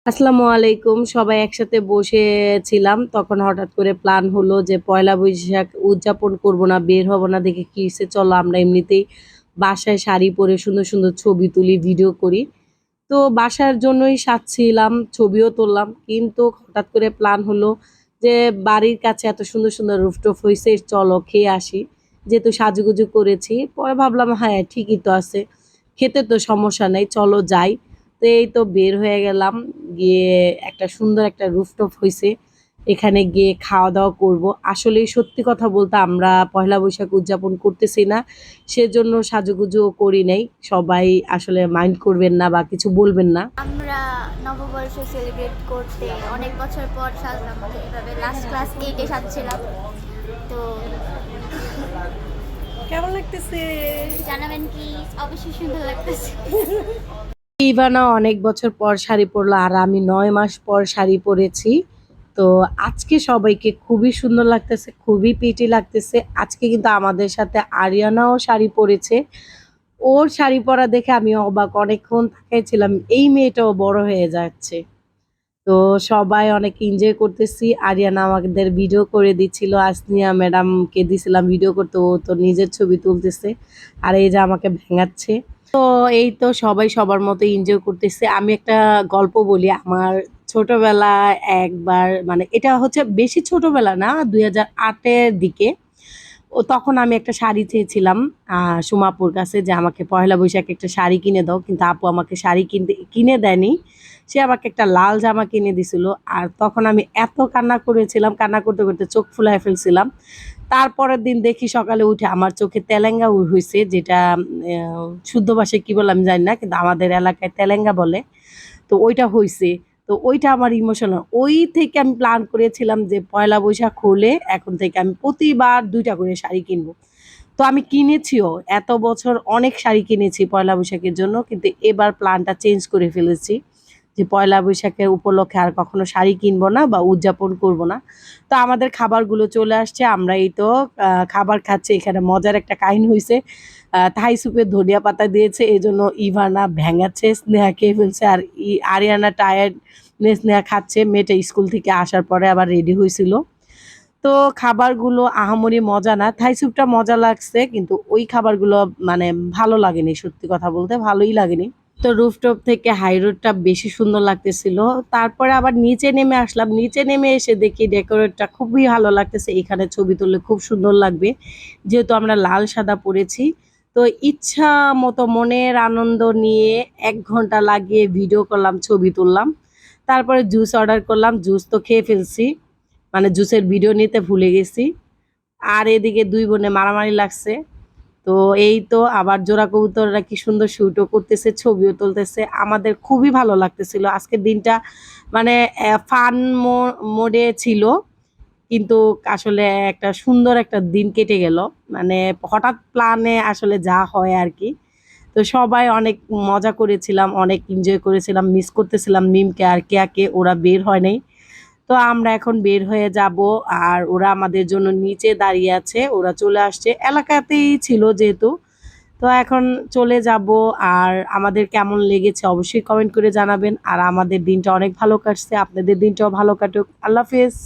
আসসালামু আলাইকুম। সবাই একসাথে বসেছিলাম। তখন হঠাৎ করে প্ল্যান হলো যে পয়লা বৈশাখ উদযাপন করব না, বের হব না। দেখে কি হইছে, চলো আমরা এমনিতেই বাসায় শাড়ি পরে সুন্দর, সুন্দর ছবি তুলি, ভিডিও করি। তো বাসার জন্যই সাজছিলাম, ছবিও তুললাম। কিন্তু হঠাৎ করে প্ল্যান হলো যে বাড়ির কাছে এত সুন্দর, সুন্দর রুফটপ হইছে, চলো খেয়ে আসি। যেহেতু সাজুগুজু করেছি। পরে ভাবলাম হ্যাঁ, ঠিকই তো আছে। খেতে তো সমস্যা নাই, চলো যাই। তো এই তো বের হয়ে গেলাম। গিয়ে একটা সুন্দর একটা রুফটপ হইছে। এখানে গিয়ে খাওয়া-দাওয়া করব। আসলেই সত্যি কথা বলতে আমরা পহেলা বৈশাখ উদযাপন করতেছি না। সেজন্য সাজুগুজুও করি নাই। সবাই আসলে মাইন্ড করবেন না বা কিছু বলবেন না। আমরা নববর্ষ সেলিব্রেট করতে অনেক বছর পর সাজলাম, মানে এভাবে লাস্ট ক্লাস 8-এ সাজছিলাম। তো কেমন লাগতেছে? জানাবেন কি? অবশ্যই সুন্দর লাগতেছে। ইভানা অনেক বছর পর শাড়ি পরলো আর আমি ৯ মাস পর শাড়ি পরেছি। তো আজকে সবাইকে খুবই সুন্দর লাগতেছে, খুবই প্রিটি লাগতেছে। আজকে কিন্তু আমাদের সাথে আরিয়ানাও শাড়ি পরেছে। ওর শাড়ি পরা দেখে আমি অবাক, অনেকক্ষণ তাকাইছিলাম এই মেয়েটাও বড় হয়ে যাচ্ছে। তো সবাই অনেক এনজয় করতেছি। আরিয়ানা আমাদের ভিডিও করে দিচ্ছিল। আসনিয়া ম্যাডামকে দিছিলাম ভিডিও করতে, ও তো নিজের ছবি তুলতেছে। আর এই যে আমাকে ভেঙাচ্ছে। তো এই তো সবাই সবার মতো এনজয় করতেছে। আমি একটা গল্প বলি। আমার ছোটবেলায় একবার, মানে এটা হচ্ছে বেশি ছোটবেলা না, ২০০৮ এর দিকে। তখন আমি একটা শাড়ি চেয়েছিলাম সুমাপুর কাছে যে আমাকে পহেলা বৈশাখে একটা শাড়ি কিনে দাও। কিন্তু আপু আমাকে শাড়ি কিনে দেয়নি। সে আমাকে একটা লাল জামা কিনে দিছিল। আর তখন আমি এত কান্না করেছিলাম, কান্না করতে, করতে চোখ ফুলায় ফেলছিলাম। তারপরের দিন দেখি সকালে উঠে আমার চোখে তেলেঙ্গা হইছে, যেটা শুদ্ধ ভাষায় কি বলে আমি জানি না। কিন্তু আমাদের এলাকায় তেলেঙ্গা বলে। তো ওইটা হইছে। তো ওইটা আমার ইমোশনাল। ওই থেকে আমি প্ল্যান করেছিলাম যে পয়লা বৈশাখ হলে এখন থেকে আমি প্রতিবার ২ টা করে শাড়ি কিনবো। তো আমি কিনেছিও। এত বছর অনেক শাড়ি কিনেছি পয়লা বৈশাখের জন্য। কিন্তু এবার প্ল্যানটা চেঞ্জ করে ফেলেছি। যে পয়লা বৈশাখের উপলক্ষে আর কখনো শাড়ি কিনবো না বা উদযাপন করব না। তো আমাদের খাবারগুলো চলে আসছে। আমরা এই তো খাবার খাচ্ছি। এখানে মজার একটা কাহিনী হইছে। থাই সুপে ধনিয়া পাতা দিয়েছে। এজন্য ইভানা ভেঙাচ্ছে, স্নেহা খেয়ে ফেলছে। আর আরিয়ানা স্নেহা খাচ্ছে। মেয়েটা স্কুল থেকে আসার পরে আবার রেডি হইছিল। তো খাবারগুলো আহামরি মজা না। থাই স্যুপটা মজা লাগছে, কিন্তু ওই খাবারগুলো মানে ভালো লাগেনি। সত্যি কথা বলতে ভালোই লাগেনি। তো রুফটপ থেকে হাই রোডটা বেশি সুন্দর লাগতেছিল। তারপরে আবার নিচে নেমে আসলাম। নিচে নেমে এসে দেখি ডেকোরেটটা খুবই ভালো লাগতেছে। এখানে ছবি তুললে খুব সুন্দর লাগবে। যেহেতু আমরা লাল সাদা পড়েছি। তো ইচ্ছা মতো মনের আনন্দ নিয়ে ১ ঘন্টা লাগিয়ে ভিডিও করলাম, ছবি তুললাম। তারপরে জুস অর্ডার করলাম। জুস তো খেয়ে ফেলছি। মানে জুসের ভিডিও নিতে ভুলে গেছি। আর এদিকে ২ বোনে মারামারি লাগছে। তো এই তো আবার জোড়া কবুতররা কি সুন্দর শুটও করতেছে, ছবিও তুলতেছে। আমাদের খুবই ভালো লাগতেছিল। আজকের দিনটা মানে ফান মোডে ছিল। কিন্তু আসলে একটা সুন্দর একটা দিন কেটে গেল। মানে হঠাৎ প্ল্যানে আসলে যা হয় আরকি। তো সবাই অনেক মজা করেছিলাম, অনেক এনজয় করেছিলাম। মিস করতেছিলাম মিমকে আর কেয়াকে, ওরা বের হয় নাই। তো আমরা এখন বের হয়ে যাব। আর ওরা আমাদের জন্য নিচে দাঁড়িয়ে আছে। ওরা চলে আসছে। এলাকাতেই ছিল যেহেতু। তো এখন চলে যাব। আর আমাদের কেমন লেগেছে অবশ্যই কমেন্ট করে জানাবেন। আর আমাদের দিনটা অনেক ভালো কাটছে। আপনাদের দিনটাও ভালো কাটুক। আল্লাহ হাফেজ।